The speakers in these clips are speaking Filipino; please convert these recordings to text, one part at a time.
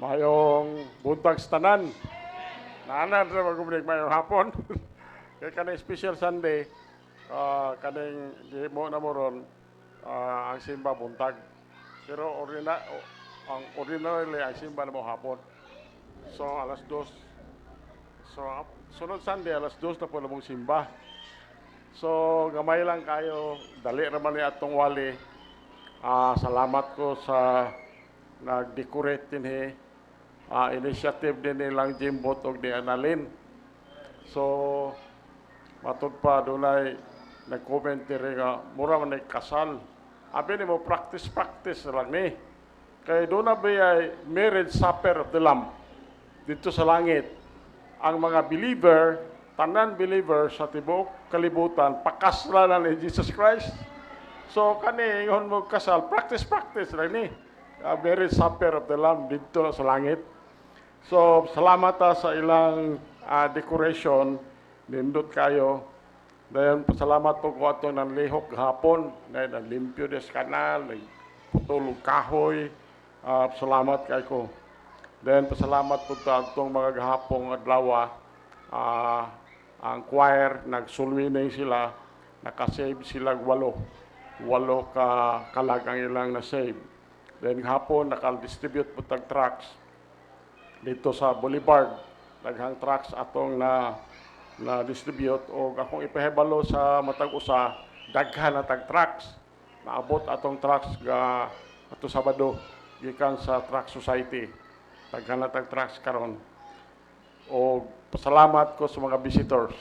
Mayong buntag sa tanan. Naanan sa magubrig mayong hapon. Kaya kanang special Sunday, kaning gihimo na mo ron, ang simba buntag. Pero ang ordinarily ang simba na mo hapon. So alas 2. So sunod Sunday alas 2 na po na mong simba. So gamay lang kayo, dali raman ni atong wali. Salamat ko sa nag-decorate din initiative din nilang Jimbot o ni Annalyn. So, matod pa dunay nag-comment diri nga mura man ay kasal. Abi ni mo practice lang ni. Kay doon na ba ay marriage supper of the Lamb dito sa langit. Ang mga believer, tanan believer sa tibuok kalibutan, pakasla ni Jesus Christ. So kani ingon mo kasal, practice lang ni. Marriage supper of the Lamb dito sa langit. So, salamat sa ilang decoration. Nindot kayo. Dayon, pasalamat po ko ato ng lihok hapon. Dayon, limpyo des kanal, putulog kahoy. Salamat kay ko. Dayon, pasalamat po ta atong mga gahapong adlaw. Ang choir, nagsulwining sila. Nakasave sila 8. 8 kalag ang ilang na-save. Then hapon, nakal-distribute po tag tracts dito sa Boulevard. Daghang tracts atong na-distribute o akong ipahibalo sa matag usa, daghan na tag tracts. Naabot atong tracts ga ato Sabado gikan sa Tract Society. Daghan na tag tracts karon. O pasalamat ko sa mga visitors.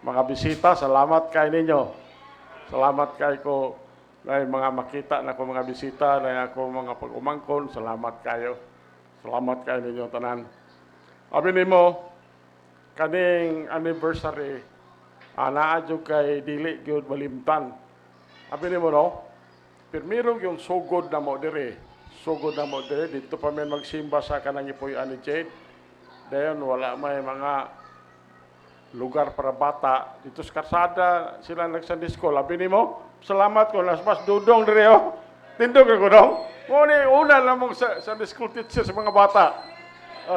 Mga bisita, salamat kay ninyo. Salamat kay ko na mga makita na ko mga bisita, na ako mga pag-umangkon, salamat kayo. Salamat kayo ninyo tanan. Abi nimo kaning anniversary naa jud kay dili gyud malimtan. Abi nimo no, pirmiro yung sugod na mo dire. Sugod na mo dire dito pa men magsimba sa kanang ipuy-an ni Jade. Dayon wala may mga lugar para bata dito sa karsada sila nag-Sunday school. Abi nimo, salamat ko mas dudong dire oh. Tindog ako dong. Muna una lang mong Sunday school teacher sa mga bata.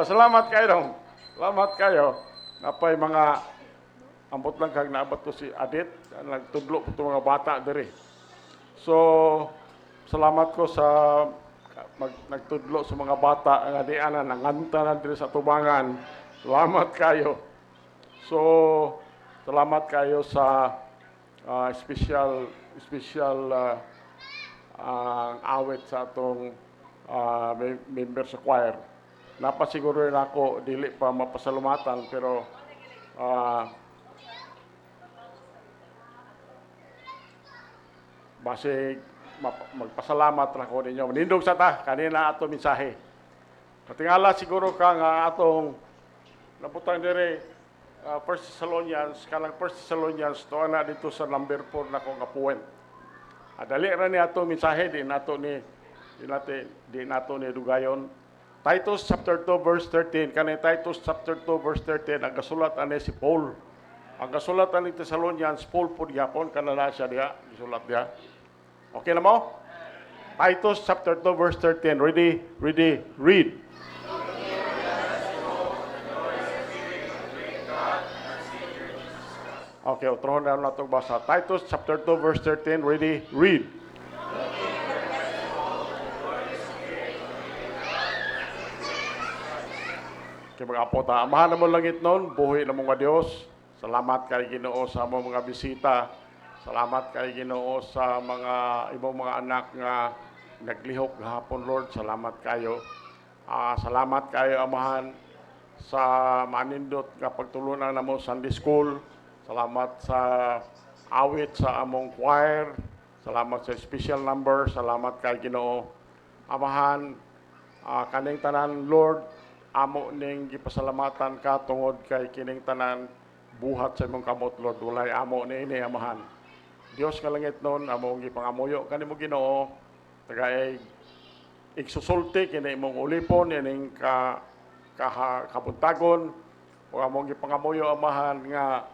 Salamat kayo dong. Salamat kayo. Napay mga ambot lang kag naabot ko si Adit. Nagtudlo po mga bata dire. So, salamat ko sa nagtudlo sa mga bata ang adiana nanganta na dire sa tubangan. Salamat kayo. So, salamat kayo sa special ang awit sa atong member sa choir. Napasiguro na ako, dili pa mapasalumatan, pero basig magpasalamat na ko ninyo. Nindog sa ta, kanina ato mensahe. Katingala siguro ka nga atong nabutang dire 1 Thessalonians, kanang 1 Thessalonians, to na dito sa number 4 na ko nga point. Dali ra ni ato mensahe di nato ni dugayon. Titus chapter 2 verse 13 kanay Titus chapter 2 verse 13 ang gasulat ani si Paul. Ang gasulat ani Thessalonians Paul pud gyapon kanana siya diha gisulat diha. Okay na mo? Titus chapter 2 verse 13. Ready, read. Okay, utrohon na natong basa. Titus chapter 2 verse 13. Ready, read. Okay, mga apo ta. Amahan na mo langit noon, buhi na mga Diyos. Salamat kay Ginoo sa mga bisita. Salamat kay Ginoo sa mga ibang mga anak nga naglihok gahapon, Lord. Salamat kayo. Salamat kayo, Amahan, sa manindot nga pagtulunan na mo Sunday School. Salamat sa awit sa among choir. Salamat sa special number. Salamat kay Ginoo. Amahan, kaning tanan, Lord, amo ning gipasalamatan ka tungod kay kining tanan buhat sa imong kamot, Lord. Walay amo ni ini, Amahan. Dios nga langit noon, among gipangamuyo kanimo Ginoo. Tagay igsusulti kini imong ulipon ining kabuntagon. O among gipangamuyo, Amahan, nga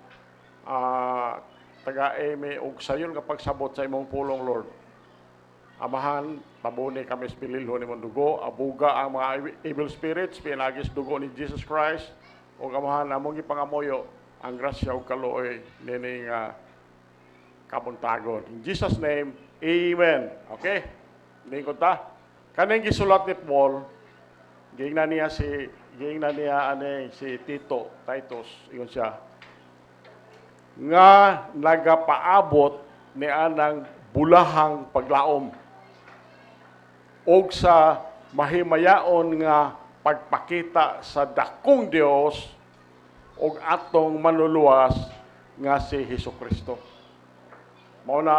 taga-eme og sayon nga pagsabot sa imong pulong, Lord. Amahan, tabuni kami sa pililho ni mong dugo, abuga ang mga evil spirits, pinagis dugo ni Jesus Christ, o amahan, among ipangamoyo, ang grasya o kaluoy, nining kabuntagon. In Jesus' name, Amen. Okay? Lingkod ta. Kaning gisulat ni Paul, giingnan niya si Tito, Titus, iyon siya, nga nagapaabot ni anang bulahang paglaom og sa mahimayaon nga pagpakita sa dakong Dios og atong manluluwas nga si Hesukristo. Mao na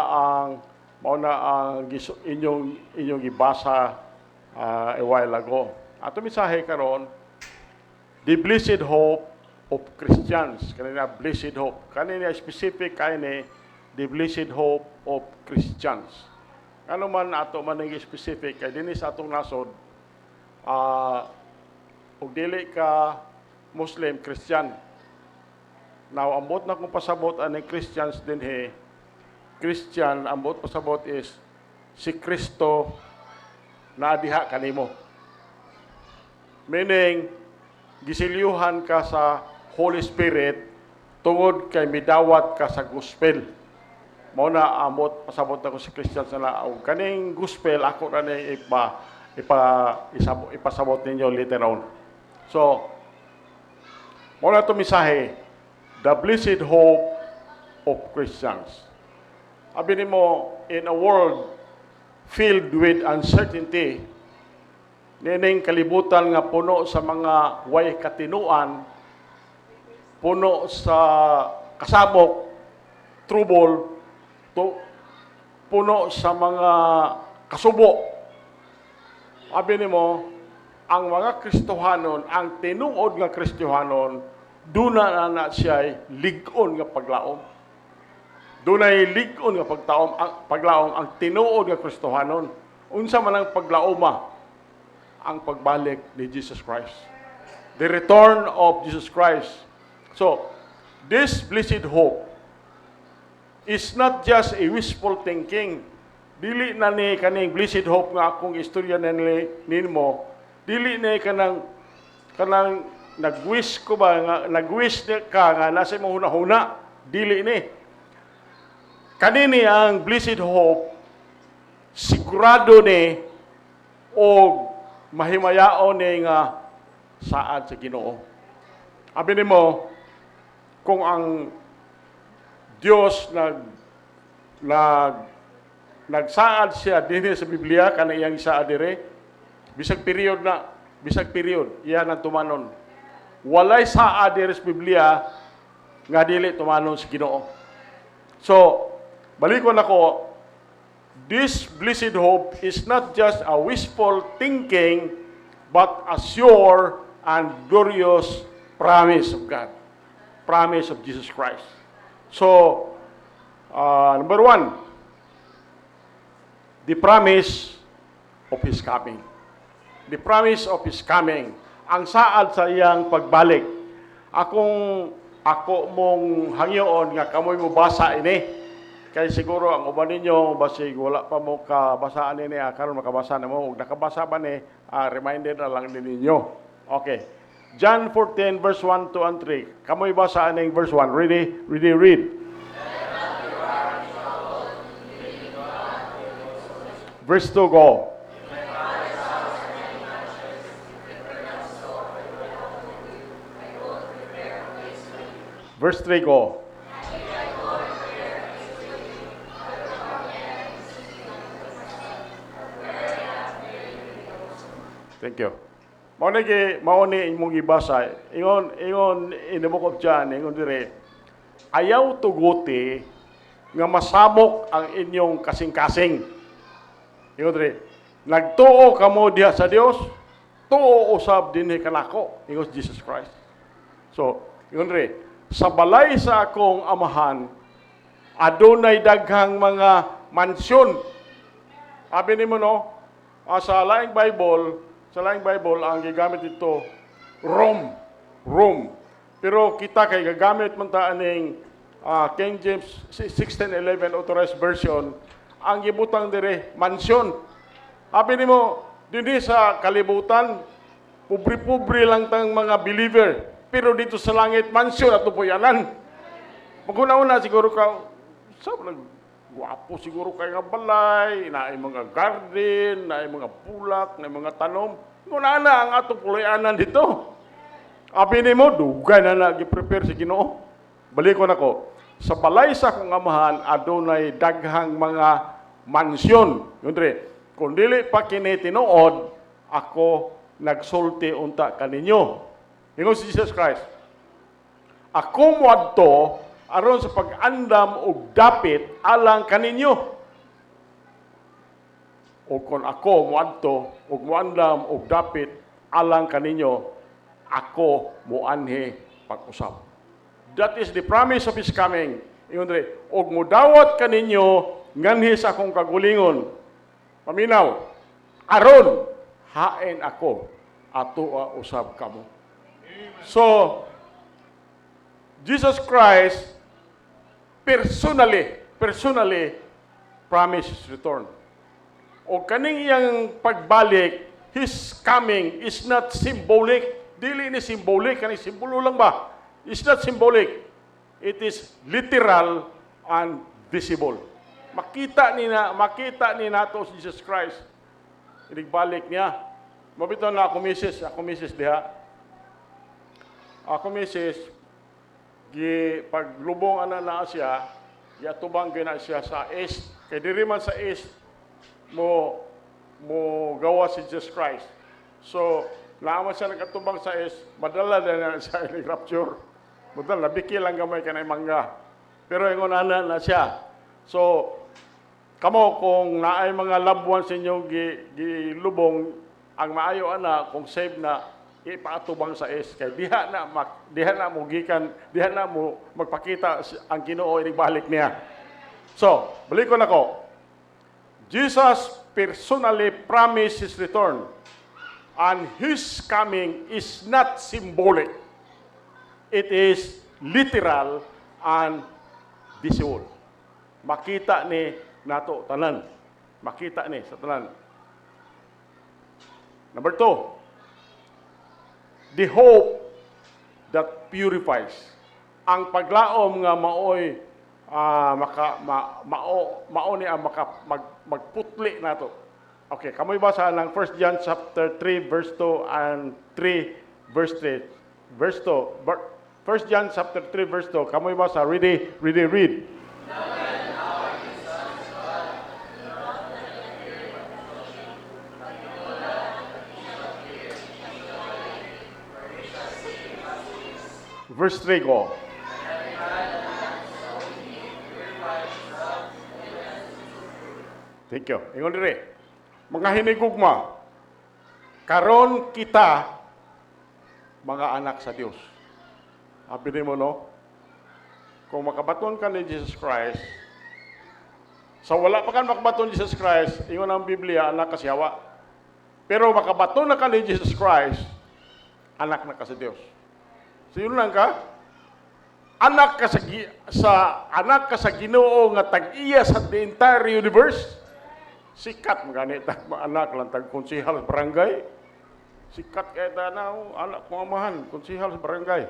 ang inyong gibasa a while ago. Ato mensahe karon, the blessed hope of Christians. Kanina blessed hope. Kanina specific kani the blessed hope of Christians. Ano man ato man ang specific kay dinhi sa atong nasod, ug dili ka Muslim, Christian. Now ambot na kung pasabot ani Christians dinhi, Christian ambot pasabot is si Kristo na diha kanimo. Meaning gisilyuhan ka sa Holy Spirit tungod kay midawat ka sa gospel. Mao na amot pasabot ako si Christian sa lao. Kaning gospel ako ra ni ipasabot ninyo later on. So, mao na to misahe, the blessed hope of Christians. Abi nimo, in a world filled with uncertainty, nining kalibutan nga puno sa mga way katinuan, puno sa kasabok, trouble, puno sa mga kasubo. Abi nimo, ang mga Kristohanon, ang tinuod nga Kristohanon, duna na siya lig-on nga paglaom. Dunay lig-on nga paglaom ang tinuod nga Kristohanon. Unsa man ang paglaoma? Ang pagbalik ni Jesus Christ. The return of Jesus Christ. So, this blessed hope is not just a wishful thinking. Dili na ni kaning blessed hope nga akong istorya ninmo. Dili na kanang nag-wish ko ba nga nag-wish ka nga nasa imong hunahuna. Dili ni. Kanini ang blessed hope sigurado ni og mahimayaon ni nga saad sa Ginoo. Abi nimo, kung ang Dios nagsaad siya dinhi sa Biblia kana iyang saad dire, bisag period iya nang tumanon. Walay saad dire sa Biblia nga dili tumanon sa Ginoo. So, balikon ako, this blessed hope is not just a wishful thinking, but a sure and glorious promise of God. Promise of Jesus Christ. So, number one, the promise of His coming. The promise of His coming. Ang saad sa iyang pagbalik. Ako mong hangyoon nga kamoy mo basa ini. Kaya siguro ang uban ninyo, basig wala pa mo kabasaan ini, karon makabasa na mo. Kung nakabasa ba ni, reminded na lang din ninyo. Okay. John 14, verse 1, 2, and 3. Kamoy basa aning verse 1. Read. Verse 2, go. Verse 3, go. Thank you. Mauni imong gibasa. Ingon in the book of John, ingon dire, ayaw tuguti nga masamok ang inyong kasing-kasing. Ingon dire, nagtuo kamo diha sa Dios, tuo usab dinhi kanako, ingon Jesus Christ. So, ingon dire, sa balay sa akong amahan, adunay daghang mga mansyon. Abi nimo no, sa laing Bible, ang gigamit dito, Rome. Pero kita kay gagamit man ta aning King James 1611 Authorized Version, ang gibutang dire mansyon. Abi nimo dinhi sa kalibutan, pobre-pobre lang tang mga believer. Pero dito sa langit, mansyon at tupuyanan. Maguna-una siguro ka, guwapo siguro kay nga balay, naay mga garden, naay mga bulak, naay mga tanom. Nguna na ang atong pulayanan dito. Abi nimo, dugay na nag-prepare si Ginoo. Balikon ako. Sa balay sa akong amahan, adunay daghang mga mansyon. Yundre, kung dili pa kini tinuod, ako nagsulti unta kaninyo. Ingon si Jesus Christ. Ako moadto aron sa pag-andam og dapit alang kaninyo. O kung ako moadto og moandam og dapit alang kaninyo, ako moanhi pag-usab. That is the promise of His coming. Ingon dre, og modawat kaninyo nganhi sa akong kagulingon. Paminaw, aron hain ako ato usab kamo. So, Jesus Christ personally promise His return. O kaning iyang pagbalik, His coming is not symbolic. Dili ni symbolic, kaning simbolo lang ba? It's not symbolic. It is literal and visible. Makita ni nato si Jesus Christ. Inigbalik niya. Mabitaw na ako misis diha. Ako misis, paglubong na siya, yatubang gina siya sa east. Kay diri man sa east, mo gawa si Jesus Christ. So, naaman siya nagkatubang sa east, madala na siya rapture. Madala, biki lang gamay ka na mangga. Pero yung na siya. So, kamo kung naay mga loved ones inyong gilubong, ang maayo ana kung save na ipaatubang sa is kay diha na mo gikan, diha na mo magpakita ang Ginoo inigbalik niya. So, balikon ako. Jesus personally promised His return, and His coming is not symbolic. It is literal and visible. Makita ni nato tanan. Makita ni sa tanan. Number 2, the hope that purifies. Ang paglaom nga maoy mao ni ang magputli nato. Okay, kamoy basa ng 1 John chapter 3 verse 2 and 3 verse 3. Verse 2. 1 John chapter 3 verse 2. Kamoy basa, read. Verse 3 go. Thank you. Ingon dire. Mga hinigugma, karon kita mga anak sa Dios. Happy mo, no? Kung makabaton ka ni Jesus Christ, sa wala pa kan makabaton Jesus Christ, ingon ang Biblia, anak ka siyawa. Pero makabaton na ka ni Jesus Christ, anak na ka sa Dios. So yun lang ka, anak ka sa Ginoo nga tag-iya sa the entire universe. Sikat magani tag anak lang tag konsehal sa barangay. Sikat kay tanaw anak ko amahan konsehal sa barangay.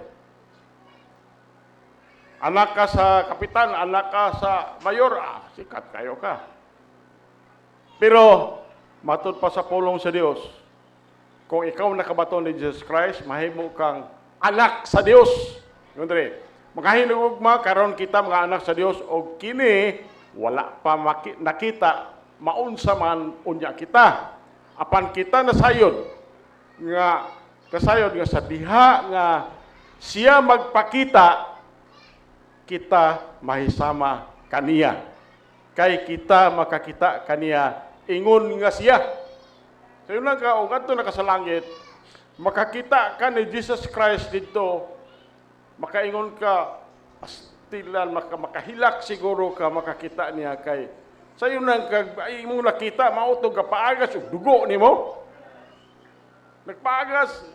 Anak ka sa kapitan, anak ka sa mayor, sikat kayo ka. Pero matud pa sa pulong sa Dios, kung ikaw nakabaton ni Jesus Christ, mahimo kang anak sa Dios. Yun dre. Makahinugma karon kita mga anak sa Dios o kini wala pa nakita maunsa man unya kita. Apan kita nasayod nga sa diha nga siya magpakita, kita mahisama kaniya. Kay kita makakita kaniya ingon nga siya. So yun lang ka, o ganito na ka sa langit, makakita ka ni Jesus Christ dito, makaingon ka, pastilan, makahilak siguro ka, makakita niya kay sa iyo nang imong nakita, mautog ka paagas, dugo ni mo. Nagpaagas.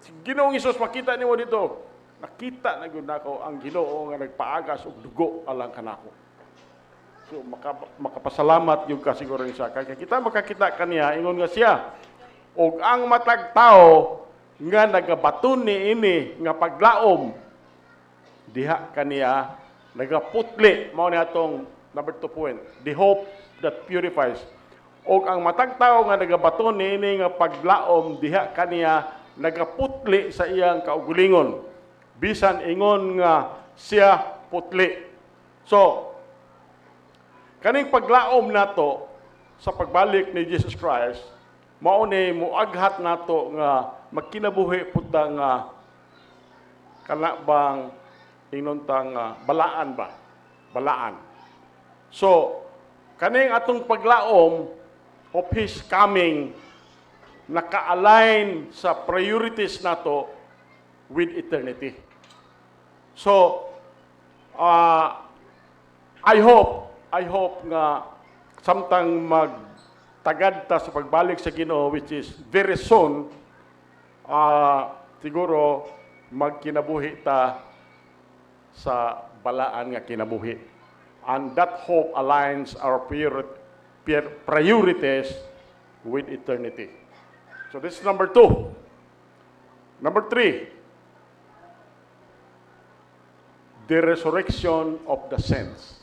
Si Ginoong Isus makita ni mo dito. Nakita na yun ako ang Ginoo nga nagpaagas og dugo alang kanako. So makapasalamat yung kasiguro siya. Kaya kita makakita kaniya, ingon nga siya. Og ang matag tao nga nagabaton ni ini nga paglaom diha kaniya nagaputli mao ni atong number 2 point. The hope that purifies. Og ang matag tao nga nagabaton ni ini nga paglaom diha kaniya nagaputli sa iyang kaugalingon. Bisan ingon nga siya putli. So kaning paglaom nato sa pagbalik ni Jesus Christ, mao ni muaghat nato nga magkinabuhi pud ta nga kana bang inuntang balaan ba? Balaan. So kaning atong paglaom of His coming naka-align sa priorities nato with eternity. So I hope nga samtang magtagad ta sa pagbalik sa Ginoo, which is very soon, siguro magkinabuhi ta sa balaan nga kinabuhi. And that hope aligns our priorities with eternity. So this is number 2. Number 3, the resurrection of the saints.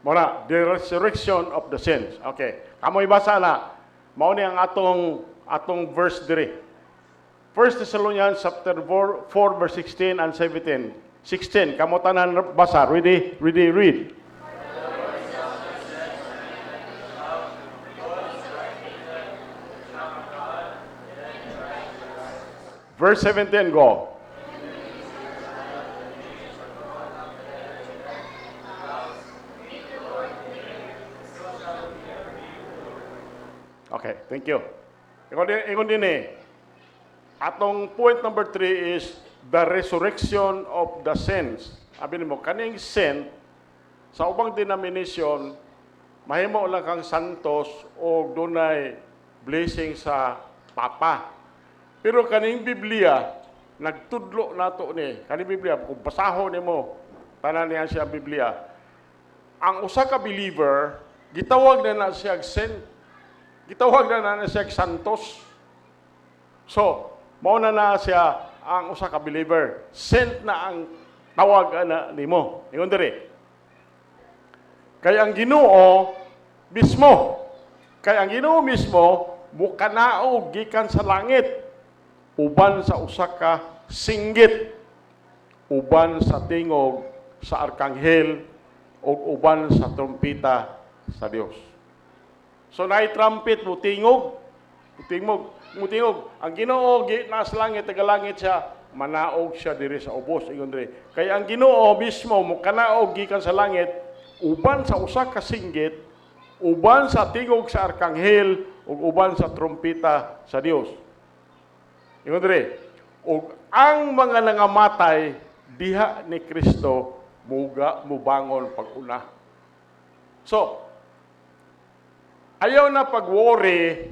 Muna, the resurrection of the saints. Okay. Kamoy basa na. Mao ni ang atong verse diri. 1 Thessalonians chapter 4 verse 16 and 17. 16. Kamo tanan basa. Ready, read. Verse 17, go. Okay, thank you. Ingon din atong point number 3 is the resurrection of the saints. Abi nimo kaning saint sa ubang denomination mahimo lang kang santos o dunay blessing sa papa. Pero kaning Biblia nagtudlo nato ni kaning Biblia kung basahon nimo tanan niya siya Biblia. Ang usa ka believer gitawag na siya saint. Gitawag na siya santos. So, mao na siya ang usa ka believer. Saint na ang tawag na nimo. Ingon diri. Kay ang Ginoo mismo, mukanaog gikan sa langit uban sa usa ka singgit, uban sa tingog sa arkanghel ug uban sa trompeta sa Dios. So naay trumpet mo tingog. Ang Ginoo nasa langit, tagalangit siya, manaog siya diri sa ubos ingon diri. Kaya ang Ginoo mismo mo kanaog gikan sa langit uban sa usa ka singgit, uban sa tingog sa arkanghel ug uban sa trompeta sa Dios. Ingon diri, ug ang mga nangamatay diha ni Kristo mubangon pag-una. So, ayaw na pag-worry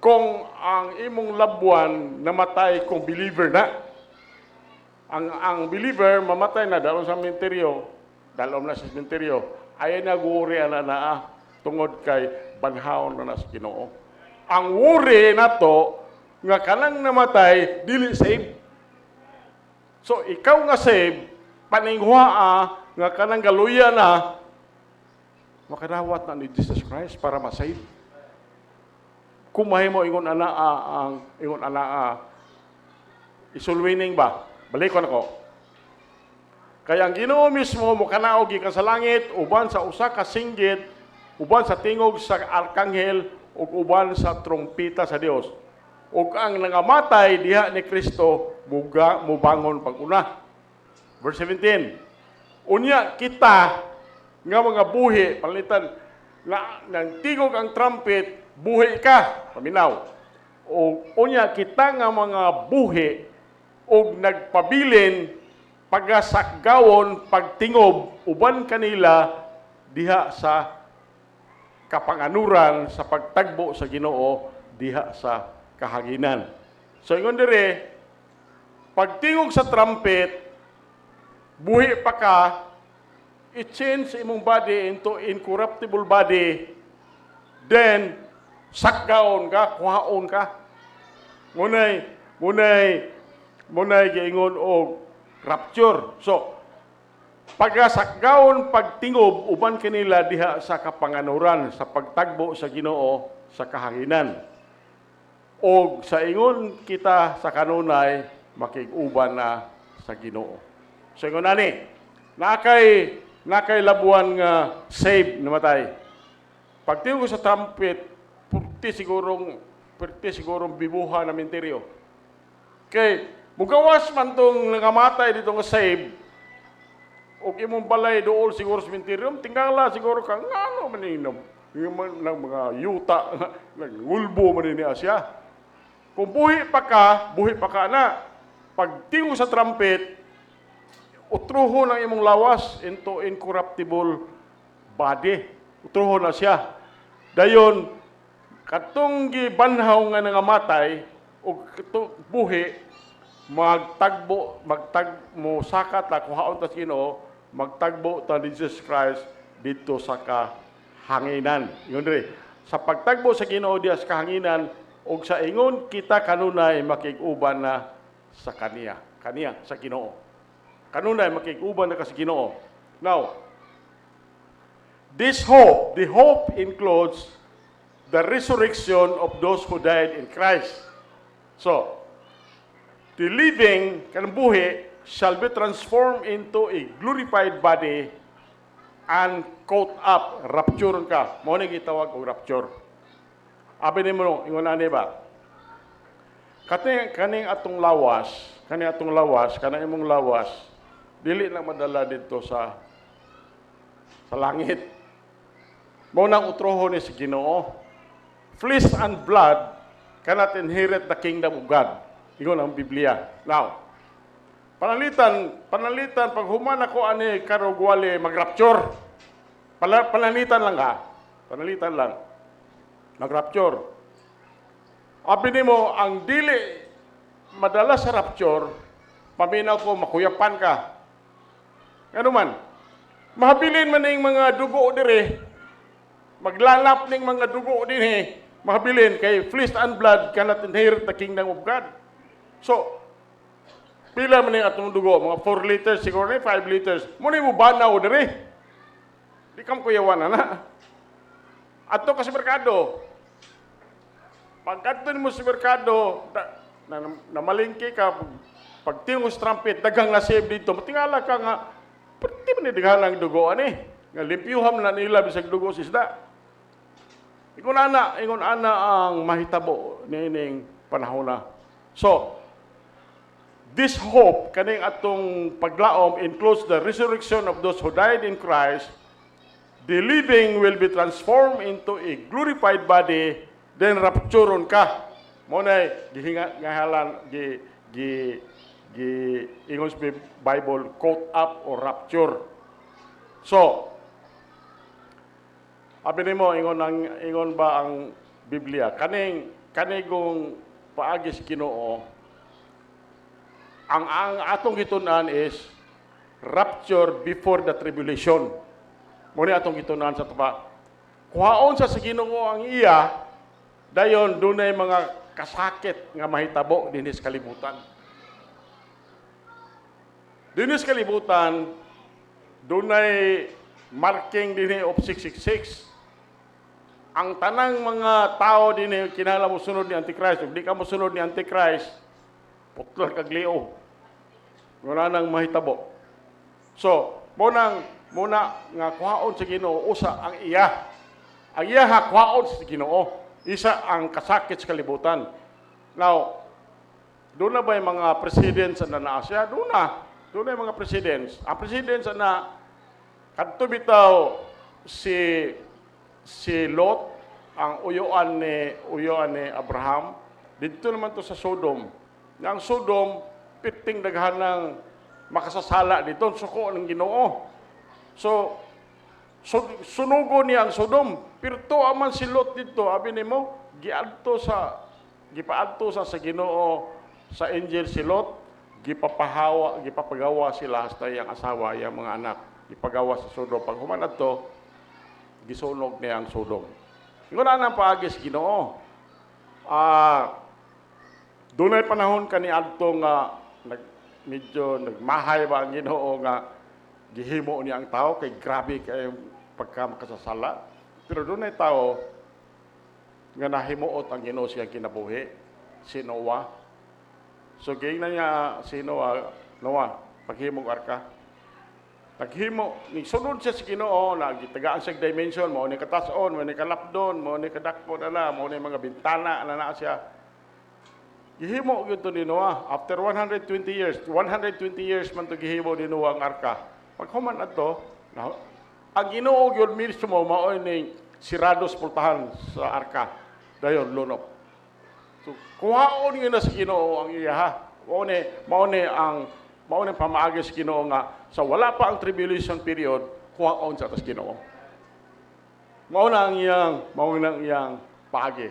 kung ang imong labuan namatay kung believer na. Ang believer mamatay na dalom sa sementeryo, ayaw na worry na tungod kay banhaw na sa Ginoo. Ang worry nato nga kanang namatay dili save. So ikaw nga save, paninghwaa nga kanang galuya na makadawat na ni Jesus Christ para masave. Kung mahimo ingon isulwining ba? Balikon ako. Kaya ang Ginoo mismo mukanaog gikan sa langit uban sa usa ka singgit, uban sa tingog sa arkanghel ug uban sa trompeta sa Dios. Ug ang nangamatay diha ni Kristo mubangon pag-una. Verse 17. Unya kita nga mga buhi, palitan, nang tigog ang trumpet, buhi ka, paminaw. O unya kita nga mga buhi, o nagpabilin, pagasakgawon, pagtingob, uban kanila, diha sa kapanganuran, sa pagtagbo sa Ginoo, diha sa kahanginan. So, ingon dire, pagtingog sa trumpet, buhi pa ka, i-change imong body into incorruptible body, then sakgaon ka, kuhaon ka. Munay giingon og rapture. So, pagkasakgaon, pagtingob, uban kanila diha sa kapanganuran, sa pagtagbo sa Ginoo sa kahanginan. O sa ingon kita sa kanunay, makig-uban na sa Ginoo. So ingon nani, nakay labuan nga save namatay. Pagtingog sa trumpet, purti sigurong bibuha na menteryo. Kay mugawas man tong nangamatay dito nga save, og imong balay dool siguro sa menteryo, tingala siguro ka ngano man inom. Yung mga yuta, nagulbo man ni Asya. Kung buhi pa ka na. Pagtingog sa trumpet, utruhon ang imong lawas into incorruptible body. Utruhon na siya. Dayon, katong gibanhaw nga nangamatay, o buhi, mo sakat na kuhaon ta sa Ginoo, magtagbo ta ni Jesus Christ dito sa kahanginan. Yun rin. Sa pagtagbo sa Ginoo diya sa kahanginan, og sa ingon kita kanunay makig-uban na sa kaniya sa Ginoo. Kanunay makig-uban na ka sa Ginoo. Now, this hope, the hope includes the resurrection of those who died in Christ. So, the living, kanang buhi, shall be transformed into a glorified body and caught up, rapture ka. Mo ni gitawag og rapture. Abi ni mo, ingon ani ba? Kaning atong lawas, kanang imong lawas, dili na madala dito sa langit. Mao nang utrohon ni si Ginoo. Flesh and blood cannot inherit the kingdom of God. Ingon ang Biblia. Now, panalitan pag human ako ani karog wali mag-rapture. Panalitan lang ha. Panalitan lang. Mag-rapture. Abi nimo ang dili madala sa rapture, paminaw ko makuyapan ka. Ano man? Mahabilin man ning mga dugo dire. Maglalap ning mga dugo dinhi. Mahabilin kay flesh and blood cannot inherit the kingdom of God. So, pila man ning atong dugo, mga 4 liters siguro ni 5 liters. Muna mo banaw dire. Di kam kuyawan na. Ato ka sa merkado. Pagkadto mo sa merkado, namalingki ka, pagtingos trumpet, dagang na-save dito, matingala ka nga, pwede man nidaghan ang dugo, nga limpyuham na nila bisag dugo sa isda. Ingon ana ang mahitabo nining panahon na. So, this hope, kaning atong paglaom, includes the resurrection of those who died in Christ. The living will be transformed into a glorified body, then rapturon ka. Mo na gihingahalan ingon sa Bible, caught up or rapture. So, abi nimo ingon ba ang Biblia kanigong paagi sa Ginoo, ang atong gitun-an is rapture before the tribulation. Mo ni atong gitun-an sa tupa. Kuhaon sa Ginoo ang iya, dayon dunay mga kasakit nga mahitabo dinhi sa kalibutan. Dinhi sa kalibutan dunay marking dinhi of 666. Ang tanang mga tao dinhi kinahanglan mo sunod ni Antichrist. Ug di ka mo sunod ni Antichrist, putol kag liog. Wala nang mahitabo. So, muna nga kuhaon sa Ginoo usa ang iya. Ang iya ha kuhaon sa Ginoo. Isa ang kasakit sa kalibutan. Now, doon na ba yung mga presidents na naasya? Doon na yung mga presidents. Ang presidents na kadto bitaw si Lot, ang uyuan ni Abraham, dito naman to sa Sodom. Ang Sodom, piting daghan ng makasasala dito, suko ng Ginoo. So sunugo niya ang Sodom. Pero to aman si Lot dito, abi nimo, gipaadto sa Ginoo sa angel si Lot, gipapagawa sila hasta yang asawa, yang mga anak. ipagawa sa Sodom. Pag human adto, gisunog niya ang Sodom. Ingon nang paagi sa Ginoo. Dunay panahon kani adto nga medyo nagmahay ba ang Ginoo nga gihimo niya ang tao kay grabe kay pagkamakasasala. Pero dunay tao nga nahimuot ang Ginoo siya kinabuhi, si Noah. So gingnan niya si Noah, paghimog arka. Naghimo, sunod siya sa Ginoo, nagitagaan sa dimension, mao ni katason, mao ni kalapdon, mao ni kadakpon ana, mao ni mga bintana ana siya. Gihimo gyud to ni Noah after 120 years. 120 years man to gihimo ni Noah ang arka. Pag human adto, ang Ginoo gyud mismo mao ni sirados pultahan sa arka. Dayon lunop. So kuhaon gyud na sa Ginoo ang iya. Mao ni ang pamaagi sa Ginoo nga sa wala pa ang tribulation period, kuhaon sa atas Ginoo. Mao na ang iyang paagi.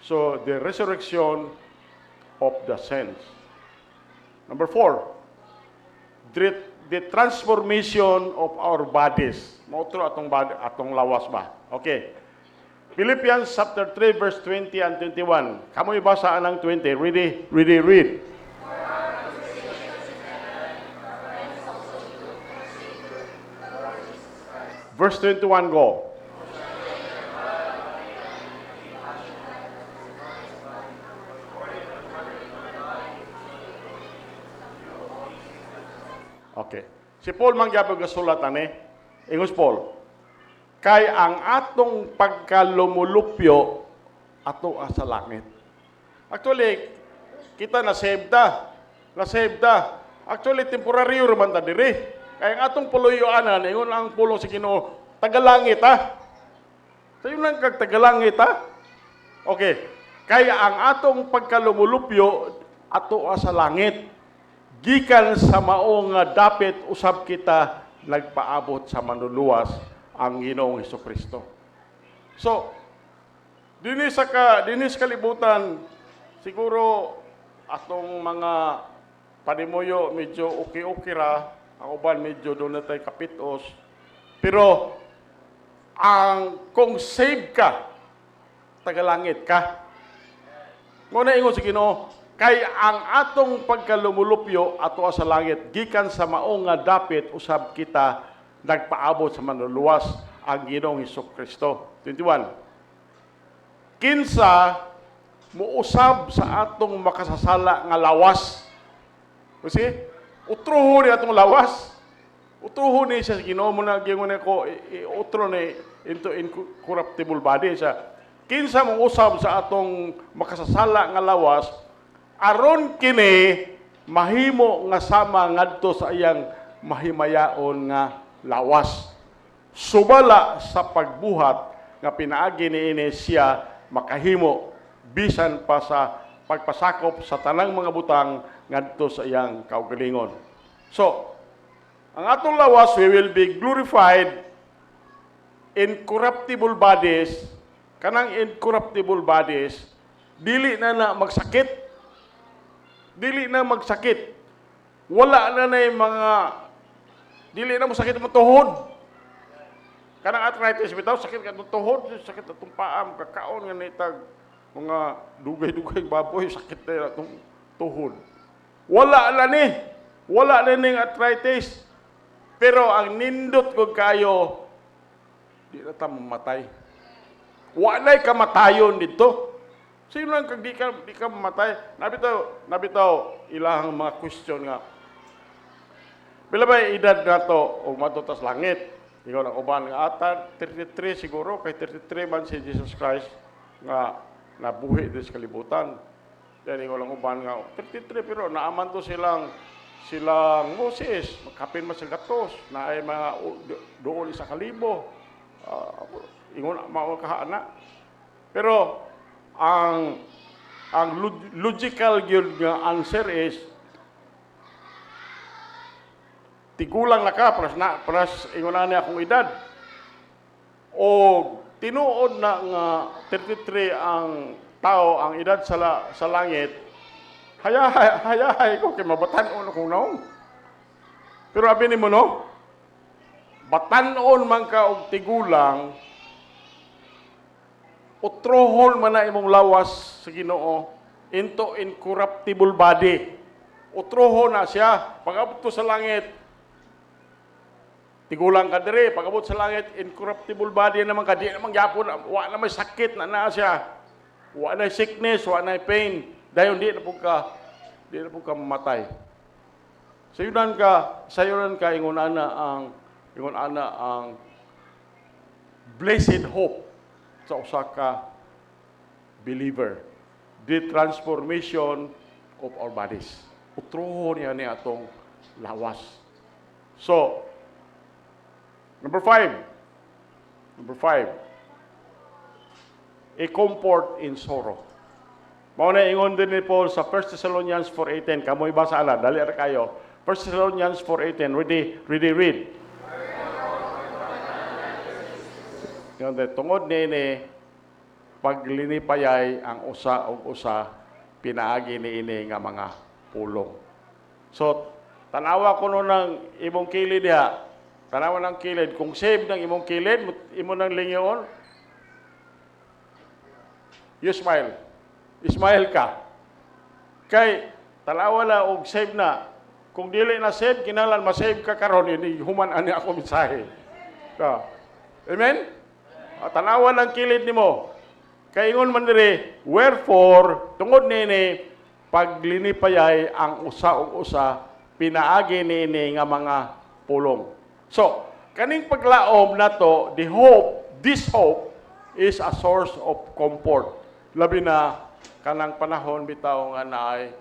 So the resurrection of the saints. Number 4, the transformation of our bodies. Mautro atong lawas ba? Okay. Philippians chapter 3 verse 20 and 21. Kamoy basa anang 20. Read. Verse 21, go. Okay. Si Paul mangyapag kasulatan Ingos Paul. Kay ang atong pagkalumulupyo ato sa langit. Actually, kita na-save ta. Actually, temporaryo raman ta diri. Kaya ang atong puluyoanan, ingon ang pulong sa Ginoo, tagalangit Sayo lang kag tagalangit Okay. Kaya ang atong pagkalumulupyo ato sa langit, gikan sa mao nga dapit usab kita nagpaabot sa manluluwas ang Ginoong Hesukristo. So, dinis kalibutan, siguro atong mga panimuyo medyo okay ra, ang uban medyo doon na tayo kapitos. Pero, kung save ka, tagalangit ka. Muna ingon sa Ginoo, kay ang atong pagkalumulupyo ato sa langit, gikan sa mao nga dapit usab kita nagpaabot sa manluluwas ang Ginoong Hesukristo. 21. Kinsa muusab sa atong makasasala nga lawas. Kasi, utruho ni atong lawas. Utruho ni sa Ginoo mo na gingon ko utro ni into incorruptible body sa kinsa mong usab sa atong makasasala nga lawas aron kini mahimo nga sama ngadto sa iyang mahimayaon nga lawas. Subala sa pagbuhat nga pinaagi niini siya makahimo bisan pa sa pagpasakop sa tanang mga butang ngadto sa iyang kaugalingon. So, ang atong lawas, we will be glorified incorruptible bodies. Kanang incorruptible bodies, dili na magsakit. Wala na yung mga, dili na masakit ang tuhod. Kanang arthritis, bitaw, sakit ka ng tuhod, sakit atong paam, kakaon nga nitag, mga dugay-dugay baboy, sakit na itong tuhod. Wala na ning arthritis. Pero ang nindot ko kayo, di na ta mamatay. Walay kamatayon dito. Sino lang kag di ka mamatay? Nabitaw ilahang mga question nga. Pila ba edad nato o matutas langit? Ikaw ang uban nga ata 33 siguro, kay 33 man si Jesus Christ nga nabuhi din sa kalibutan. Yan ikaw lang uban nga 33 pero naaman to silang Moses, magkapin man sa gatos, na ay mga doon sa kalibo. Ingon mao kahana. Pero ang logical gyud nga answer is tigulang na ka plus ingon na akong edad. O tinuod na nga 33 ang tao ang edad sa langit. Hayahay ko kay mabatan-on akong naong. Pero abi nimo no, batanon man ka og tigulang, utrohon man na imong lawas sa Ginoo into incorruptible body. Utrohon na siya. Pag-abot sa langit, tigulang ka diri. Pag-abot sa langit, incorruptible body naman ka. Di naman gyapon, wa na may sakit na siya. Wa na sickness, wa na pain. Dayon di na po ka mamatay. Sayunan ka ingon ana ang blessed hope sa usa ka believer. The transformation of our bodies. Utrohon niya ni atong lawas. So, number 5. A comfort in sorrow. Mao na ingon din ni Paul sa 1 Thessalonians 4:18. Kamoy basa ana, dali ra kayo. 1 Thessalonians 4:18. Ready read. Yung tungod nini paglinipayay ang usa og usa pinaagi niini nga mga pulong. So, tanawa ko no ng imong kilid diha. Tanawa ng kilid. Kung save ng imong kilid, imo nang lingon, you smile. Smile ka. Kay, tanawa na og save na. Kung dili na save, kinahanglan ma-save ka karon ini human ani ako mensahe. Amen? Tanawa ng kilid nimo. Kay ingon man diri, wherefore tungod nini paglinipayay ang usa ug usa pinaagi niini nga mga pulong. So, kaning paglaom nato, this hope is a source of comfort. Labi na kanang panahon bitaw nga naay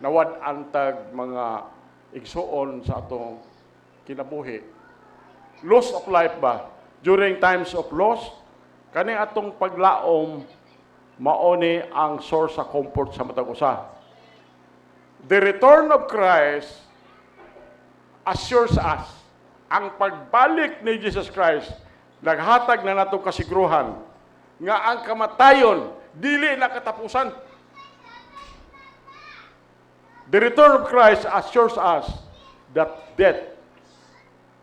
nawad-antag mga igsuon sa atong kinabuhi. Loss of life ba? During times of loss, kaning atong paglaom maoni ang source sa comfort sa matag usa. The return of Christ assures us, ang pagbalik ni Jesus Christ naghatag na natong kasigruhan nga ang kamatayon dili na katapusan. The return of Christ assures us that death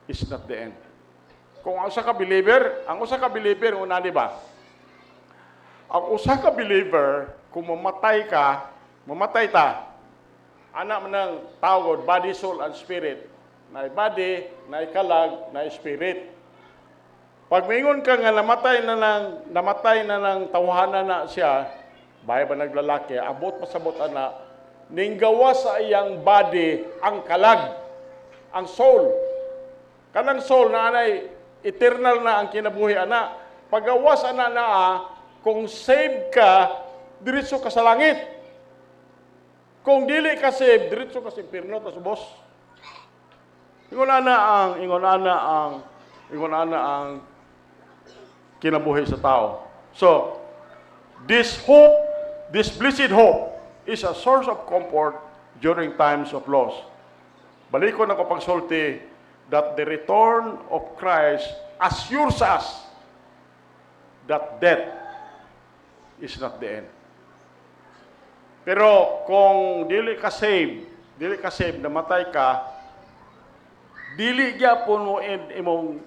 is not the end. Kung ang usa ka believer, una di ba? Ang usa ka believer, kung mamatay ta, anak man ng tawag, body, soul, and spirit. Na body, na kalag, na spirit. Pag mingon ka nga namatay na ng tawhanan na siya, bahay ba naglalaki, abot pasabot ana, ning gawa sa iyang body ang kalag, ang soul. Kanang soul na anay eternal na ang kinabuhi ana. Pagawas ana kung save ka, diretso ka sa langit. Kung dili ka save, diretso ka sa impierno tas ubos. Ingon ana ang kinabuhi sa tao. So, this blessed hope is a source of comfort during times of loss. Balikon ako pagsulti that the return of Christ assures us that death is not the end. Pero kung dili ka save, namatay ka, dili gyapon mo end imong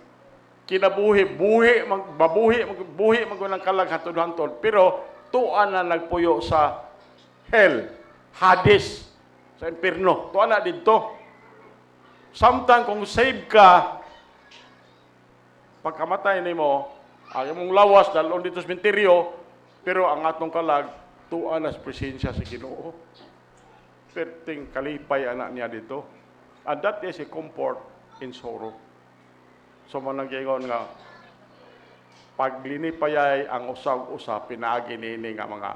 kinabuhi, buhi maggunang kalag hantod-hantod, pero tuan na nagpuyo sa hell, Hades, sa impierno. Tuan na dito. Samtang kung save ka, pagkamatay nimo, ang imong lawas dalon dito sa sementeryo, pero ang atong kalag tuan na sa presensya sa Ginoo. Perting kalipay anak niya dito. And that is a comfort in sorrow. So manang giingon nga paglinipayay ang usa pinaagi niini nga mga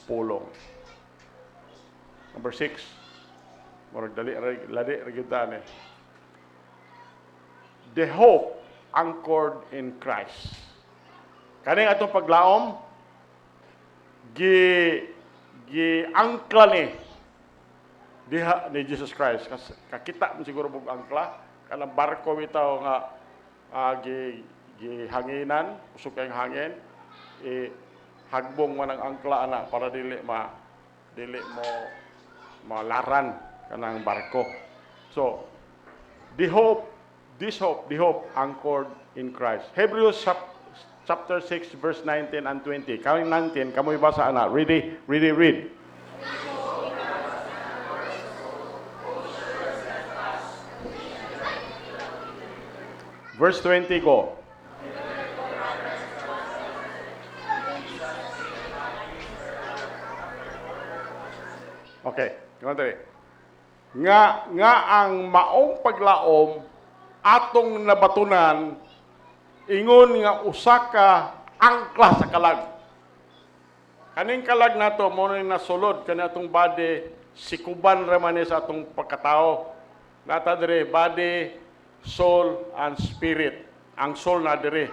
pulong. Number 6. Murag dali ra gyud tani. The hope anchored in Christ. Kaning atong paglaom angkla diha ni Jesus Christ. Kakita mo siguro mong angkla kanang barko bitaw nga gihanginan, usok kay hangin, hagbong man ang angkla ana para dili mo malaran kanang barko. So, the hope This hope, the hope anchored in Christ. Hebrews chapter 6, verse 19 and 20. Kaming 19, kamoy basa na. Ready, read. Verse 20, go. Okay, kumantay. Nga ang maong paglaom atong nabatunan ingon nga usa ka angkla sa kalag. Kaning kalag nato mo na nasulod kani atong body sikuban ra man sa atong pagkatao. Nata dire body, soul and spirit. Ang soul na dire.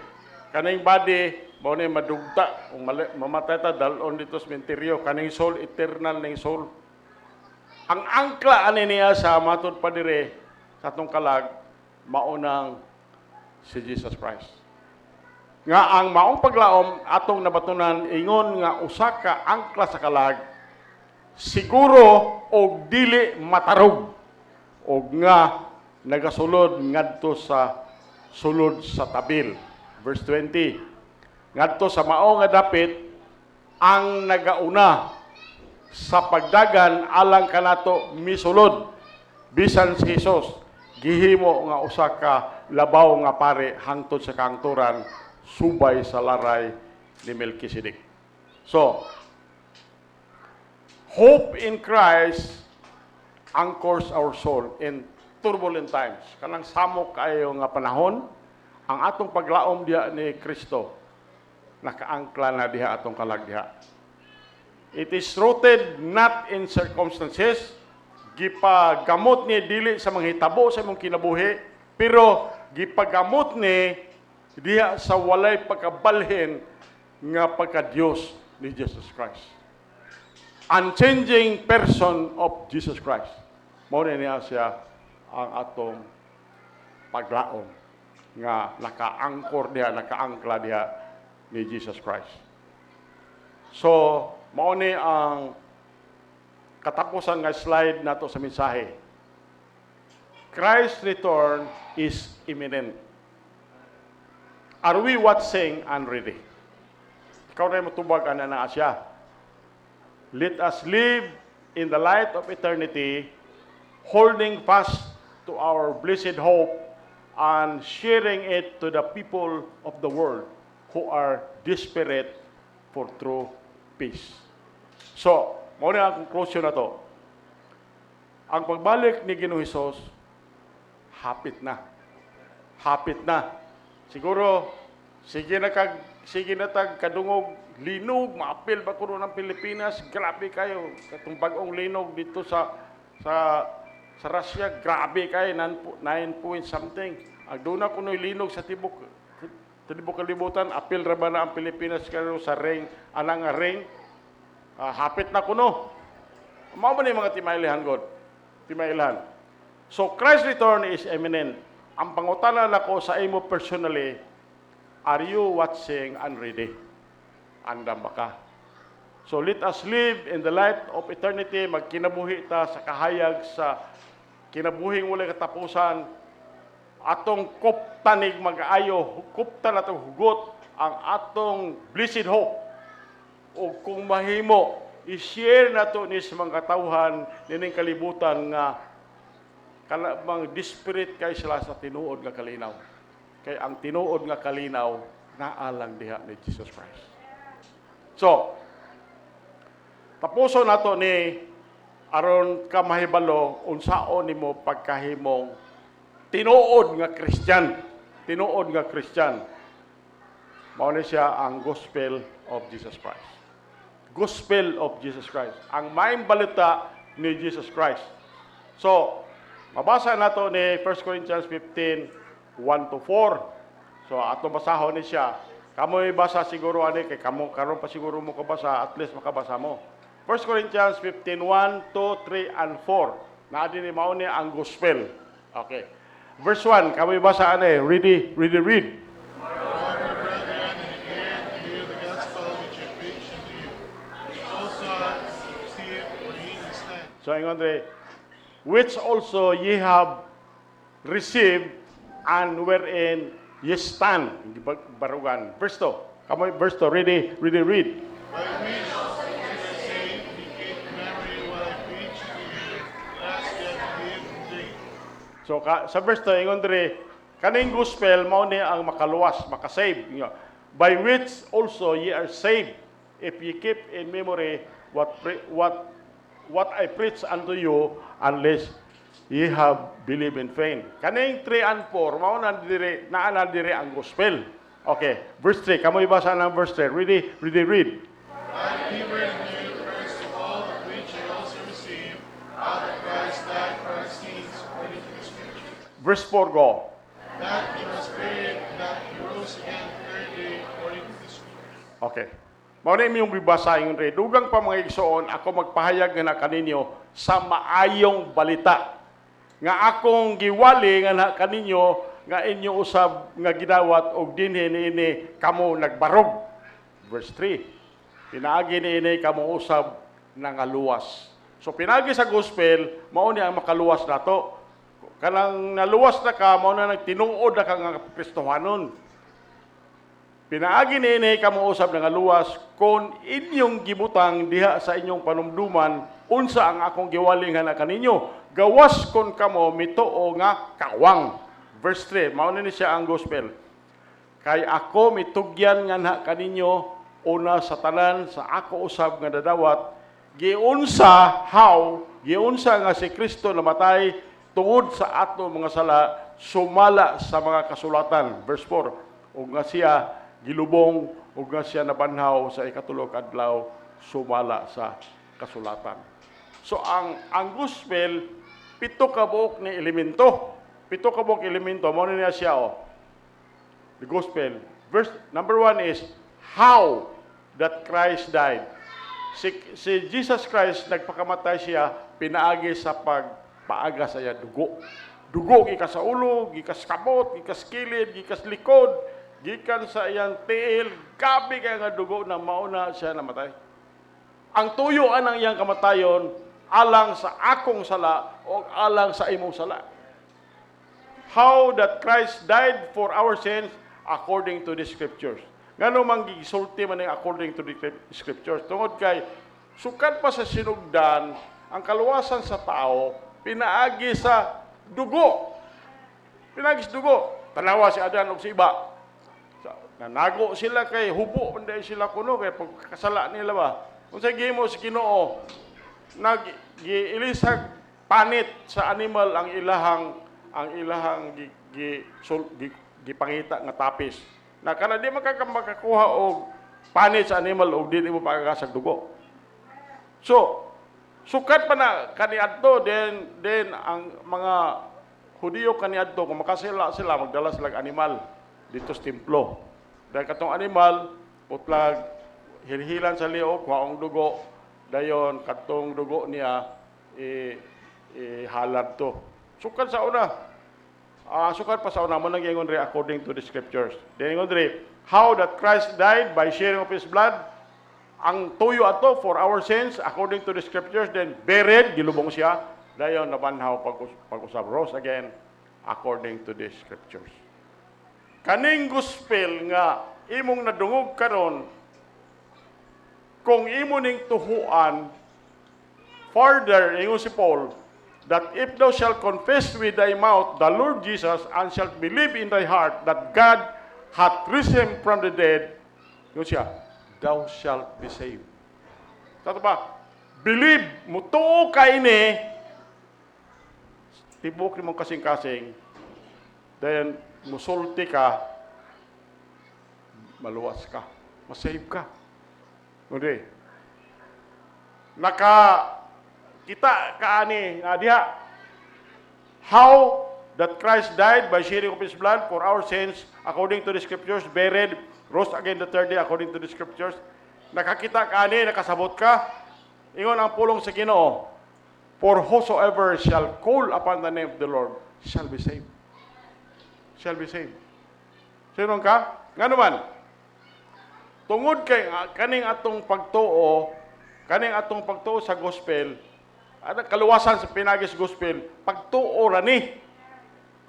Kaning body mo ni madugta kung mamatay ta dalon dito sa menteryo. Kaning soul eternal ning soul. Ang angkla ani niya sa matud pa dire sa atong kalag maunang si Jesus Christ. Nga ang maong paglaom atong nabatunan ingon nga usa ka angkla sa kalag siguro og dili matarog og nga nagasulod ngadto sa sulod sa tabil. Verse 20. Ngadto sa mao nga dapit ang nagauna sa pagdagan alang kanato misulod bisan si Jesus gihimo nga usa ka labaw nga pare hangtod sa kaangturan subay sa laray ni Melchizedek. So, hope in Christ anchors our soul in turbulent times. Kanang samok kayo nga panahon, ang atong paglaom diha ni Kristo nakaangkla na diha atong kalag diha. It is rooted not in circumstances, gipagamot ni dili sa mga hitabo sa imong kinabuhi, pero gipagamot ni diha sa walay pagkabalhin nga pagka-Dios ni Jesus Christ. Unchanging person of Jesus Christ. Mao niya siya ang atong paglaom nga nakaangkor diha, nakaangkla diha ni Jesus Christ. So, mao ni ang katapusan nga slide nato sa mensahe. Christ's return is imminent. Are we watching and ready? Ikaw na matubag ana na siya. Let us live in the light of eternity, holding fast to our blessed hope and sharing it to the people of the world who are desperate for true peace. So, muna ang conclusion na to. Ang pagbalik ni Ginoong Hesus, hapit na. Hapit na. Siguro, sige na tag kadungog, linog, maapil ba kuno ng Pilipinas, grabe kayo. Katong bagong linog dito sa Russia, grabe kayo, 9 point something. Agduna kuno linog sa tibok kalibutan, apil ra ba na ang Pilipinas kayo sa ring, anang ring, hapit na kuno. Mao ba ni mga timailihan God? Timailihan. So, Christ's return is imminent. Ang pangutana nako sa imo personally, are you watching and ready? Andam ba ka? So, let us live in the light of eternity. Magkinabuhi ta sa kahayag sa kinabuhing walay katapusan. Atong kuptanig mag-aayo, kuptan atong hugot ang atong blessed hope. O kung mahimo, i-share nato ni sa mga katawhan nining kalibutan nga mga desperate kay sila sa tinuod nga kalinaw. Kay ang tinuod nga kalinaw naalang diha ni Jesus Christ. So, tapuso nato ni aron ka mahibalo unsaon nimo pagkahimong tinuod nga Christian. Tinuod nga Christian. Mao ni siya ang gospel of Jesus Christ. Gospel of Jesus Christ. Ang maayong balita ni Jesus Christ. So, mabasa nato ni 1 Corinthians 15, 1-4. So, ato basahon ni siya. Kamoy basa siguro ani kay kamo karon pa siguro mo kabasa, at least makabasa mo. 1 Corinthians 15, 1, 2, 3, and 4. Naa din ni mao ni ang gospel. Okay. Verse 1, kamoy basa ani, ready, read. So, ingon dre, which also ye have received, and wherein ye stand. Barugan. Verse 2. Come on, verse 2. Ready, read. By which you were saved, we keep memory while I preach to you, lest that give thee. So sa verse 2, ingon diri, kaning gospel mao ni ang makaluwas, makasave. By which also ye are saved, if ye keep in memory what I preach unto you, unless ye have believed in vain. Kaning 3 and 4, mao na diri ang gospel. Okay, verse 3. Kamoy basa ng verse 3. Read. I delivered you first of all that which I also received, how that Christ died for our sins according to the Scriptures, Verse 4 go. that he was buried, that he rose again the third day according to the Scriptures. Okay. Mao na imong bibasa ingon re. Dugang pa mga igsoon, ako magpahayag nga na kaninyo sa maayong balita. Nga akong giwali nga na kaninyo nga inyo usab nga gidawat og dinhi niini kamo nagbarog. Verse 3. Pinaagi niini kamo usab nangaluwas. So pinaagi sa gospel, mao ni ang makaluwas nato. Kanang naluwas na ka, mao na nagtinuod na ka nga Kristohanon. Pinaagi niini kamo usab nangaluwas kon inyong gibutang diha sa inyong panumduman unsa ang akong giwali nga na kaninyo. Gawas kon kamo mituo nga kawang. Verse 3, mao ni siya ang gospel. Kay ako mitugyan nga na kaninyo una sa tanan sa ako usab nga dadawat giunsa nga si Kristo namatay tungod sa ato mga sala sumala sa mga kasulatan. Verse 4, ug nga siya gilubong ug nga siya nabanhaw sa ikatulog adlaw sumala sa kasulatan. So ang gospel pito ka buok ni elemento. Pito ka buok elemento mo niya siya The gospel. Verse number 1 is how that Christ died. Si Jesus Christ nagpakamatay siya pinaagi sa pagpaaga sa iya dugo. Dugo gikas sa ulo, gikas kabot, gikas kilid, gikas likod, gikan sa iyang tiil, gabi kay nga dugo na mauna siya namatay. Ang tuyo anang iyang kamatayon alang sa akong sala o alang sa imong sala. How that Christ died for our sins according to the Scriptures. Ngano man gisulti man according to the Scriptures. Tungod kay sukat pa sa sinugdan ang kaluwasan sa tao pinaagi sa dugo. Pinaagi sa dugo. Tanawa si Adan ug si iba. Nanago sila kay hubo man dahil sila kuno kay pagkasala nila ba. Unsa gihimo si Ginoo nag-giilisag panit sa animal ang ilahang gipangita nga tapis. Na kana di makakuha og panit sa animal og di mo pagkasag dugo. So, sukat pa na kaniadto then ang mga Hudiyo kaniadto kung makasila sila magdala sila animal dito sa templo. Dahil katong animal putlag hilhilan sa liog kuhaong dugo dayon katong dugo niya halad to. Sukat sa una. Sukat pa sa una mo nang ingon re according to the Scriptures. Then ingon re how that Christ died by sharing of His blood. Ang tuyo ato for our sins according to the Scriptures, then buried, gilubong siya, dayon nabanhaw pag-usab rose again according to the Scriptures. Kaning gospel nga imong nadungog karon kung imo ning tuhuan further ingon si Paul that if thou shalt confess with thy mouth the Lord Jesus and shalt believe in thy heart that God hath risen him from the dead, yun siya, thou shalt be saved. Tato ba? Believe, mutuo ka ini, tibok ni mong kasing-kasing, then musulti ka, maluwas ka, masave ka. Kundi, kita kaani diha how that Christ died by shedding of His blood for our sins according to the Scriptures, buried, rose again the third day according to the Scriptures. Nakakita kaani, nakasabot ka. Ingon ang pulong sa Ginoo, for whosoever shall call upon the name of the Lord shall be saved. Shall be saved. Sino ka? Nga naman, tungod kay kaning atong pagtuo sa gospel, kaluwasan sa pinagis gospel, pagtuo rani.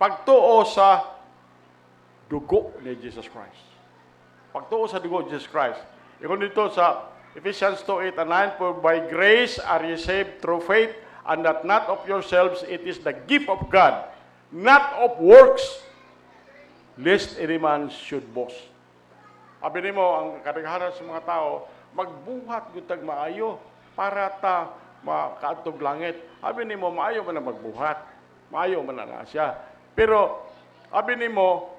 Pagtuo sa dugo ni Jesus Christ. Pagtuo sa dugo ni Jesus Christ. Ikon dito sa Ephesians 2:8 and 9, for by grace are ye saved through faith, and that not of yourselves, it is the gift of God, not of works, lest any man should boast. Abi nimo ang kadaghanan sa mga tao, magbuhat gyud tag maayo para ta makaadtog langit. Abi nimo maayo man na magbuhat. Maayo man na siya. Pero abi nimo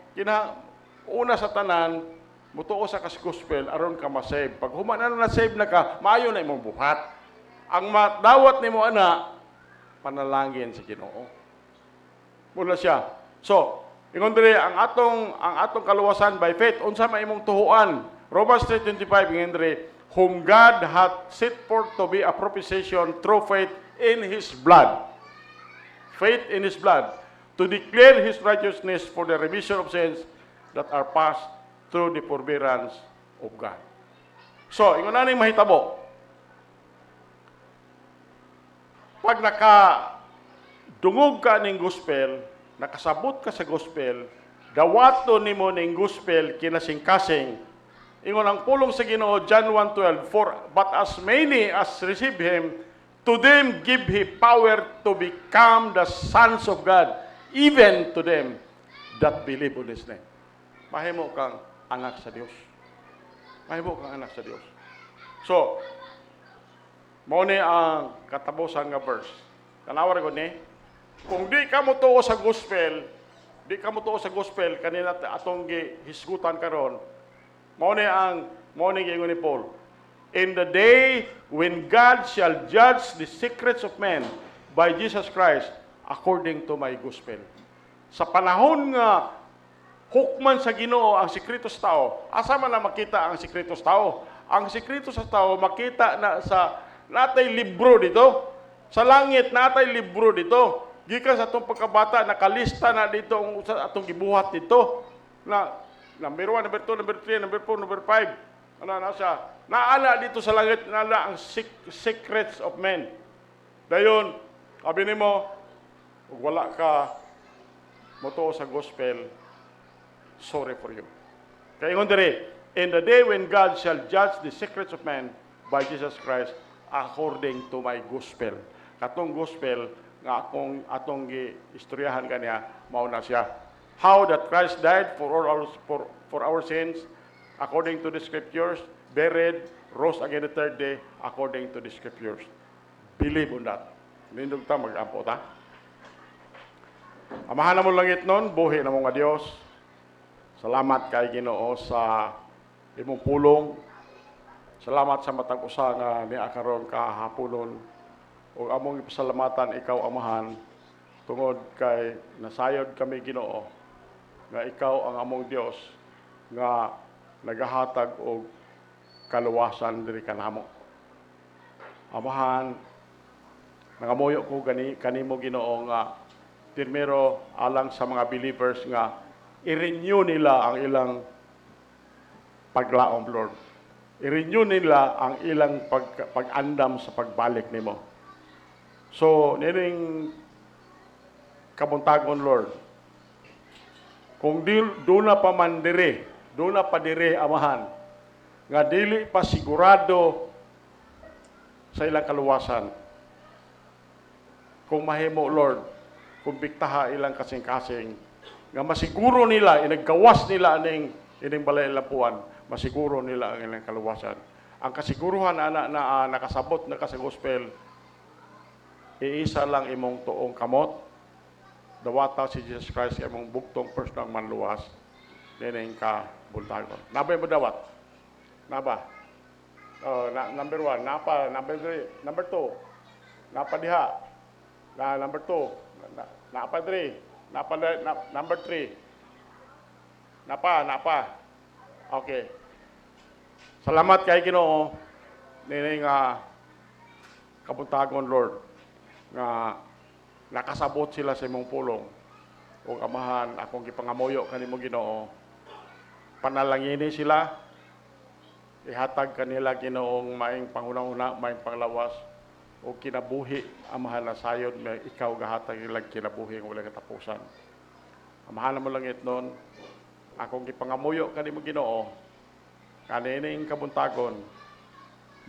una sa tanan mutuo sa kas gospel aron ka ma-save. Pag human na save na ka, maayo na imong buhat. Ang madawat nimo ana panalangin sa Ginoo. Mula siya. So, ingon diri ang atong kaluwasan by faith unsa may imong tuhuan. Romans 3:25 ingon diri, whom God hath set forth to be a propitiation through faith in his blood. Faith in his blood, to declare his righteousness for the remission of sins that are past through the forbearance of God. So, ingon na mahitabo. Pag dungog ka ning gospel, nakasabot ka sa gospel, dawato nimo ning gospel kinasing-kasing. Ingon ang pulong sa Ginoo John 1:12, for but as many as receive him, to them give he power to become the sons of God, even to them that believe on his name. Mahimo kang anak sa Dios. Mahimo kang anak sa Dios. So, mao ni ang katapusan nga verse. Tanawar ko ni, kung di ka mo tuo sa gospel, kanina atong gihisgutan karon. Mao ni ingon ni Paul. In the day when God shall judge the secrets of men by Jesus Christ according to my gospel. Sa panahon nga hukman sa Ginoo ang sikreto sa tao, asa man na makita ang sikreto sa tao? Ang sikreto sa tao makita na sa natay libro dito. Sa langit natay libro dito. Gikan sa atong pagkabata nakalista na dito ang atong gibuhat dito. Na number 1, number 2, number 3, number 4, number 5. Ano na siya? Naala dito sa langit naala ang secrets of men. Dayon, abi nimo, ug wala ka motuo sa gospel, sorry for you. Kaya ingon diri, in the day when God shall judge the secrets of men by Jesus Christ according to my gospel. Katong gospel nga atong giistoryahan kaniya mao na siya. How that Christ died for our sins according to the scriptures, buried, rose again the third day according to the scriptures. Believe on that. Nindog ta mag-ampo ta. Amahan na mo langit nun, buhi na mo nga Dios. Salamat kay Ginoo sa imong pulong. Salamat sa matag usa nga niya karon kahaponon. Ug among ipasalamatan ikaw amahan tungod kay nasayod kami Ginoo nga ikaw ang among Dios nga nagahatag og kaluwasan diri kanamo. Amahan, nangamuyo ko kanimo Ginoo nga pirmero alang sa mga believers nga i-renew nila ang ilang paglaom, Lord. I-renew nila ang ilang pag-andam sa pagbalik nimo. So, nining kabuntagon, Lord, kung doon na pa man dire, doon na pa dire, amahan, nga dili pa sigurado sa ilang kaluwasan. Kung mahimo, Lord, kung biktaha ilang kasing-kasing, nga masiguro nila, inaggawas nila ining balay lapuan, masiguro nila ang ilang kaluwasan. Ang kasiguruhan na nakasabot na ka sa gospel, iisa lang imong tuong kamot, dawata si Jesus Christ imong buktong personang manluwas, nining ka buntagon. Nabay mo dawat? Naba? Number 1, napa? Number 3, number 2, napa diha? Number 2, napa 3, number 3, napa? Okay. Salamat kay Ginoo nining kabuntagon, Lord, nga nakasabot sila sa imong pulong. Ug amahan, akong gipangamuyo kanimo Ginoo, panalangini sila, ihatag kanila Ginoong maing panghuna-huna, maing panglawas, o kinabuhi, amahan na sayod, may ikaw gahatag ilang kinabuhi ng walang katapusan. Amahan mo langit nun, akong gipangamuyo kanimo Ginoo, kanining kabuntagon,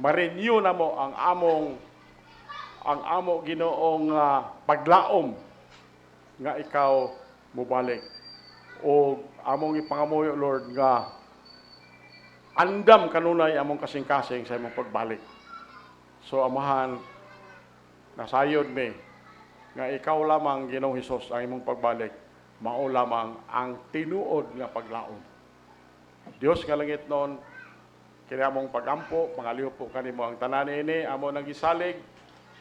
ma-renew na mo ang amo Ginoong paglaom nga ikaw mubalik. O among ipangamuyo, Lord, nga andam kanunay among kasing-kasing sa imong pagbalik. So, Amahan, nasayod mi nga ikaw lamang, Ginoong Hesus, ang imong pagbalik, mao lamang ang tinuod nga paglaom. Dios nga langit noon, kini among pagampo, pangaliw po kanimo ang tanan ini, amo nagisalig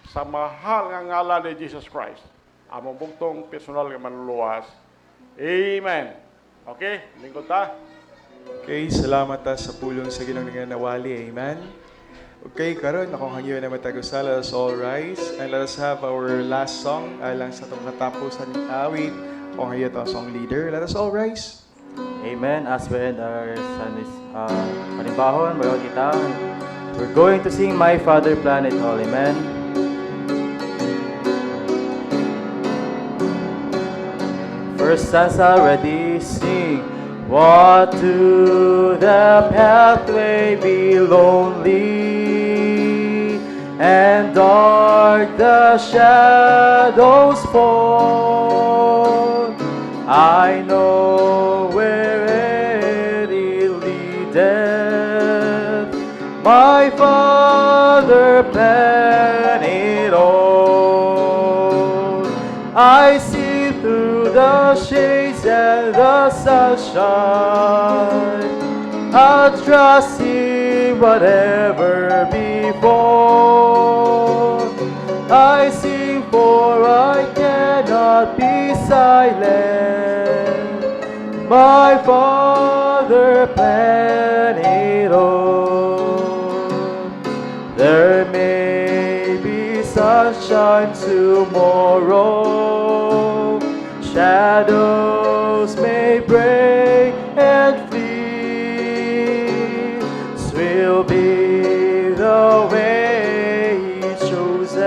sa mahal nga ngalan ni Jesus Christ. Among bugtong personal nga manluluwas. Amen. Okay, lingkod ta. Okay, salamat ta sa pulong sa Ginoong nga nawali. Amen. Okay, karon akong hangyo na matagusal. Let us all rise and let us have our last song alang sa itong katapusan ng awit. Akong hangyo ito ang song leader. Let us all rise. Amen. As we end our Sunday panibahon, bago kita, we're going to sing My Father Plan It All. Amen. First stanza, ready, sing. What to the pathway be lonely, and dark the shadows fall. I know where it leadeth. My Father planned it all. I see through the shades and the sunshine. I'll trust Him whatever befall. I sing for I cannot be silent. My Father planned it all. There may be sunshine tomorrow, shadows may break and flee. Will be the way He chooses.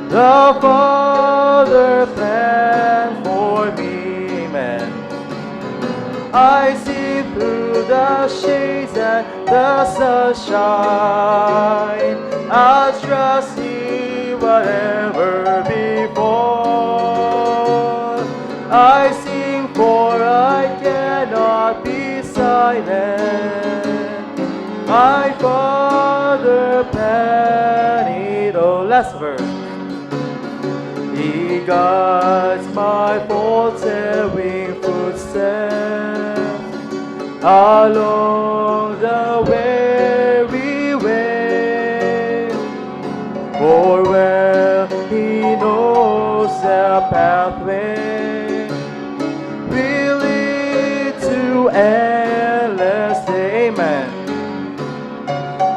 The Father planned for me, amen. I see through the shades and the sunshine. I'll trust Him whatever befall. I sing for I cannot be silent. My Father planned it all. Last verse. He guides my faltering footsteps along the weary way. For well He knows the pathway will lead to endless day. Amen.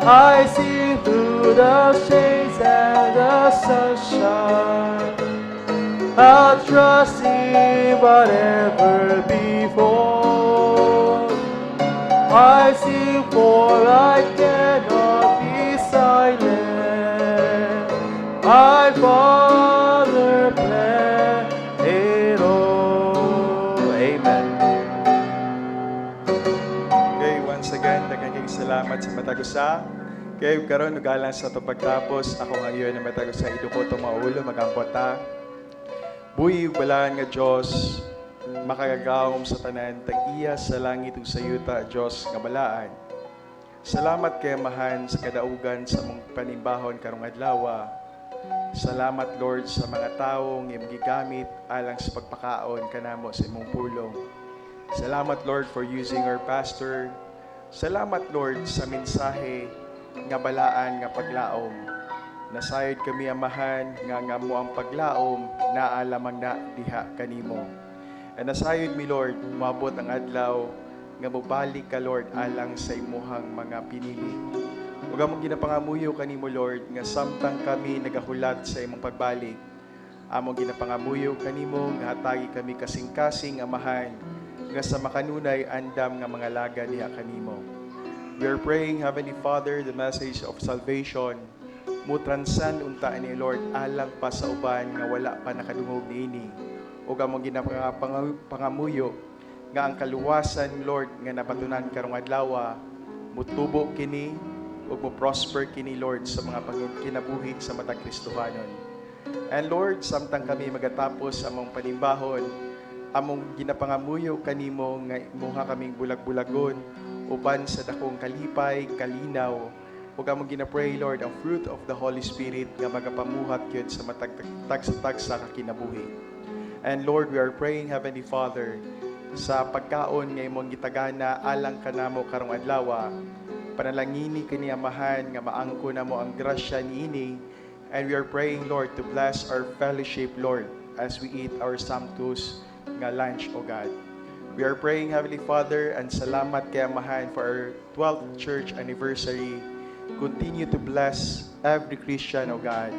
I see through the shades and the sunshine. I'll trust Him whatever befall. I sing for I cannot be silent. My Father planned it all. Amen. Okay, once again, daghang kayong salamat sa matagusa. Okay, karon ugalan sa ito pagtapos, ako ngayon na matagusa, iduko ito maulo, magampota. Buhi balaan nga Diyos, makagagawom sa tanan, tag-iya sa langit ug sa yuta, Diyos nga balaan. Salamat kay Amahan sa kadaugan sa mong panimbahon karong adlaw. Salamat Lord sa mga taong imong gigamit alang sa pagpakaon kanamo sa imong pulong. Salamat Lord for using our pastor. Salamat Lord sa mensahe nga balaan nga paglaom. Nasayod kami Amahan nga mo ang paglaom naa lamang na diha kanimo. And nasayod mi Lord, moabot ang adlaw nga mobalik ka Lord alang sa imuhang mga pinili. Ug among ginapangamuyo kanimo Lord nga samtang kami nagahulat sa imong pagbalik. Among ginapangamuyo kanimo nga hatagi kami kasing-kasing Amahan nga sa makanunay andam nga mga laga diha kanimo. We are praying, Heavenly Father, the message of salvation mo transcend unta ni Lord alang pa sa uban nga wala pa nakadungog niini. Ug among ginapangamuyo nga ang kaluwasan, Lord, nga nabatunan karong adlaw, mutubo kini ug mo prosper kini, Lord, sa mga kinabuhi sa matag Kristohanon. And Lord, samtang kami magatapos among panimbahon, among ginapangamuyo kanimo nga imuha kaming bulag-bulagon uban sa dakong kalipay, kalinaw, ug among ginapray, Lord, ang fruit of the Holy Spirit nga magapamuhat gyud sa matag sa kakinabuhi. And Lord, we are praying, Heavenly Father, sa pagkaon nga imong gitagana alang kanamo karong adlaw, panalangini kini Amahan nga maangko namo ang grasya niini. And we are praying, Lord, to bless our fellowship, Lord, as we eat our Sanctus nga lunch, O God. We are praying, Heavenly Father, and salamat kay Amahan for our 12th church anniversary. Continue to bless every Christian, O God.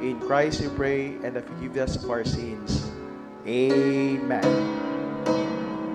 In Christ we pray and the forgiveness of our sins. Amen.